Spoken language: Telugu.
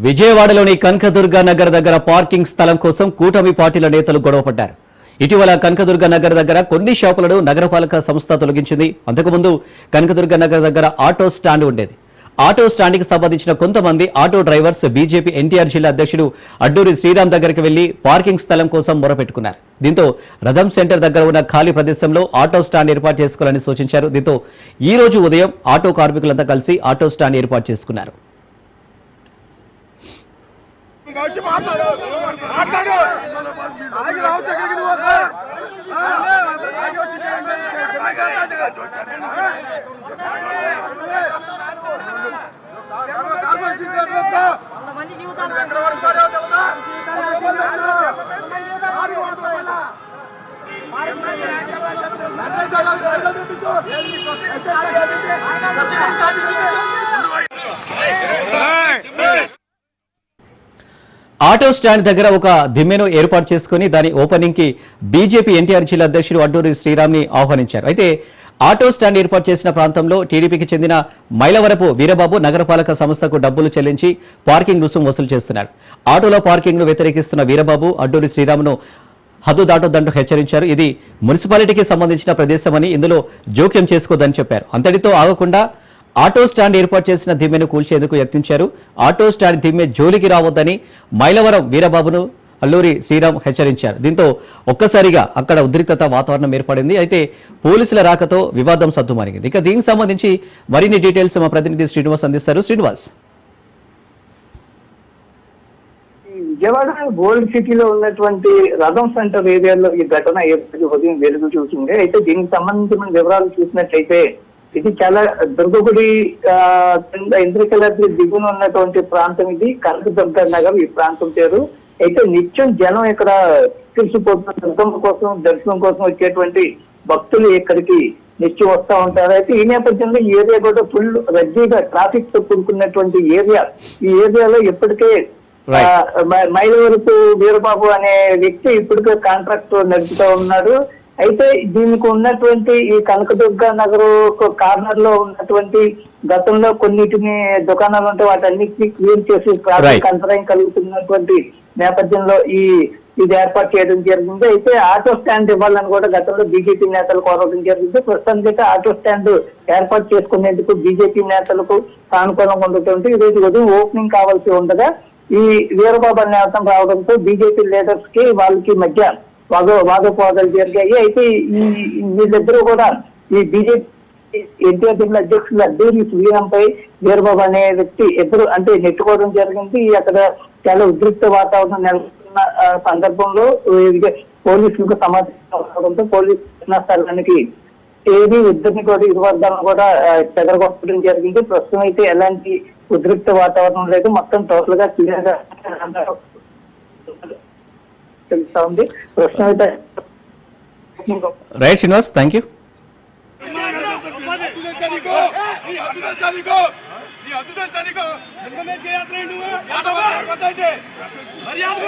విజయవాడలోని కనకదుర్గ నగర్ దగ్గర పార్కింగ్ స్థలం కోసం కూటమి పార్టీల నేతలు గొడవపడ్డారు. ఇటీవల కనకదుర్గ నగర్ దగ్గర కొన్ని షాపులను నగరపాలక సంస్థ తొలగించింది. అంతకుముందు కనకదుర్గ నగర్ దగ్గర ఆటో స్టాండ్ ఉండేది. ఆటో స్టాండ్కి సంబంధించిన కొంతమంది ఆటో డ్రైవర్స్ బీజేపీ ఎన్టీఆర్ జిల్లా అధ్యక్షుడు అడ్డూరి శ్రీరామ్ దగ్గరికి వెళ్లి పార్కింగ్ స్థలం కోసం మొరపెట్టుకున్నారు. దీంతో రథం సెంటర్ దగ్గర ఉన్న ఖాళీ ప్రదేశంలో ఆటో స్టాండ్ ఏర్పాటు చేసుకోవాలని సూచించారు. దీంతో ఈ రోజు ఉదయం ఆటో కార్మికులంతా కలిసి ఆటో స్టాండ్ ఏర్పాటు చేసుకున్నారు. ఆటో స్టాండ్ దగ్గర ఒక దిమ్మెను ఏర్పాటు చేసుకుని దాని ఓపెనింగ్ కి బీజేపీ ఎన్టీఆర్ జిల్లా అధ్యక్షుడు అడ్డూరి శ్రీరామ్ ని ఆహ్వానించారు. అయితే ఆటో స్టాండ్ ఏర్పాటు చేసిన ప్రాంతంలో టీడీపీకి చెందిన మైలవరపు వీరబాబు నగరపాలక సంస్థకు డబ్బులు చెల్లించి పార్కింగ్ రుసుము వసూలు చేస్తున్నారు. ఆటోలో పార్కింగ్ ను వ్యతిరేకిస్తున్న వీరబాబు అడ్డూరి శ్రీరామ్ను హద్దు దాటొద్దంటూ హెచ్చరించారు. ఇది మున్సిపాలిటీకి సంబంధించిన ప్రదేశమని, ఇందులో జోక్యం చేసుకోదని చెప్పారు. అంతటితో ఆగకుండా ఆటో స్టాండ్ ఏర్పాటు చేసిన దిమ్మెను కూల్చేందుకు యత్నించారు. ఆటో స్టాండ్ దిమ్మె జోలికి రావద్దని మైలవరం వీరబాబును అల్లూరి శ్రీరామ్ హెచ్చరించారు. దీంతో ఒక్కసారిగా అక్కడ ఉద్రిక్తత వాతావరణం ఏర్పడింది. అయితే పోలీసుల రాకతో వివాదం సద్దుమణిగింది. ఇక దీనికి సంబంధించి మరిన్ని డీటెయిల్స్ మా ప్రతినిధి శ్రీనివాస్ అందిస్తారు. శ్రీనివాస్, విజయవాడ గోల్డ్ సిటీలో ఉన్నటువంటి రథం సెంటర్ ఏరియాలో ఈ ఘటన ఉదయం వెలుగు చూసింది. అయితే దీనికి సంబంధించిన వివరాలు చూసినట్లయితే ఇది చాలా దుర్గగుడి ఇంద్రకీలాద్రి దిగున ఉన్నటువంటి ప్రాంతం. ఇది కనకదుర్గ నగర్ ఈ ప్రాంతం పేరు. అయితే నిత్యం జనం ఇక్కడ తెలిసిపోతున్న దర్శనం కోసం వచ్చేటువంటి భక్తులు ఇక్కడికి నిత్యం వస్తూ ఉంటారు. అయితే ఈ నేపథ్యంలో ఈ ఏరియా కూడా ఫుల్ రద్దీగా ట్రాఫిక్ తో కూడుకున్నటువంటి ఏరియా. ఈ ఏరియాలో ఇప్పటికే మైలవరపు వీరబాబు అనే వ్యక్తి ఇప్పటికే కాంట్రాక్ట్ నడుపుతూ ఉన్నాడు. అయితే దీనికి ఉన్నటువంటి ఈ కనకదుర్గ నగర్ కార్నర్ లో ఉన్నటువంటి గతంలో కొన్నిటిని దుకాణాలు ఉంటే వాటన్నిటిని క్లీన్ చేసి ట్రాఫిక్ అంతరాయం కలుగుతున్నటువంటి నేపథ్యంలో ఇది ఏర్పాటు చేయడం జరిగింది. అయితే ఆటో స్టాండ్ ఇవ్వాలని కూడా గతంలో బీజేపీ నేతలు కోరడం జరిగింది. ప్రస్తుతానికి ఆటో స్టాండ్ ఏర్పాటు చేసుకునేందుకు బీజేపీ నేతలకు సానుకూలంగా ఉండటంతో ఈ రోజు ఉదయం ఓపెనింగ్ కావాల్సి ఉండగా ఈ వీరబాబు అనే అర్థం రావడంతో బీజేపీ లీడర్స్ కి వాళ్ళకి మధ్య వాదోపవాదాలు జరిగాయి. అయితే వీళ్ళిద్దరూ కూడా ఈ బీజేపీ ఎన్టీఆర్ జిల్లా అధ్యక్షులు అడ్డూరి శ్రీరామ్ పై వీరబాబు అనే వ్యక్తి ఇద్దరు నెట్టుకోవడం జరిగింది. అక్కడ చాలా ఉద్రిక్త వాతావరణం నెలకొన్న సందర్భంలో పోలీసులకు సమాచారం రావడంతో పోలీసు స్థలానికి ఇద్దరిని కూడా ఇరు వర్గాలను కూడా చెదరగొట్టడం జరిగింది. ప్రస్తుతం అయితే ఎలాంటి ఉద్రిక్త వాతావరణం లేదు. మొత్తం టోటల్ గా క్లియర్ గా తెలుస్తా ఉంది. ప్రస్తుతం అయితే రైట్ శ్రీనివాస్, థ్యాంక్ యూ. మర్యాద